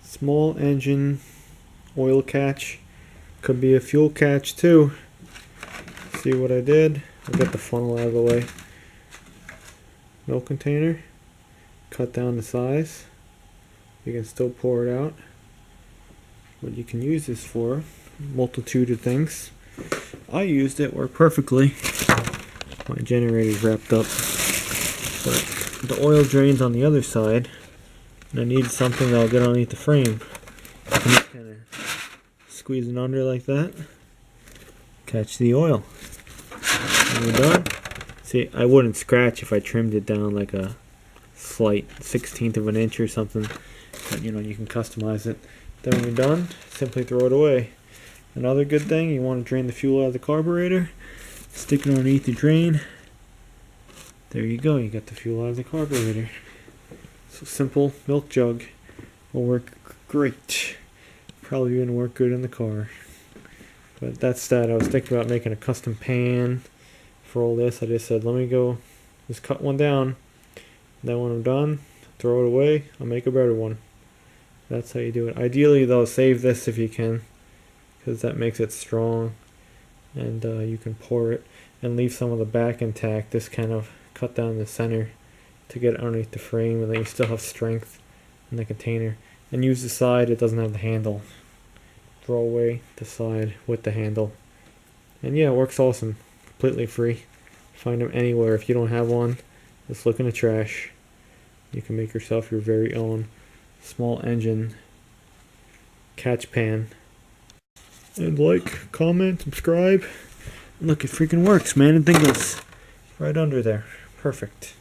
Small engine oil catch. Could be a fuel catch too. See what I did? I'll get the funnel out of the way. Milk container. Cut down the size. You can still pour it out. What you can use this for, multitude of things. I used it, worked perfectly. My generator's wrapped up. But the oil drains on the other side. And I needed something that'll get underneath the frame. You can just kind of squeeze it under like that. Catch the oil. And we're done. See, I wouldn't scratch if I trimmed it down like a slight 1/16 of an inch or something. But you know, you can customize it. Then when you're done, simply throw it away. Another good thing, you want to drain the fuel out of the carburetor. Stick it underneath the drain. There you go, you got the fuel out of the carburetor. So simple milk jug will work great. Probably going to work good in the car. But that's that. I was thinking about making a custom pan for all this. I just said, let me go just cut one down. Then when I'm done, throw it away. I'll make a better one. That's how you do it. Ideally though, save this if you can, because that makes it strong. And you can pour it and leave some of the back intact. This kind of cut down the center to get underneath the frame, and then you still have strength in the container. And use the side, it doesn't have the handle. Throw away the side with the handle. And yeah, it works awesome. Completely free. Find them anywhere. If you don't have one, just look in the trash. You can make yourself your very own small engine catch pan. And like, comment, subscribe. Look, it freaking works, man. And think it's right under there. Perfect.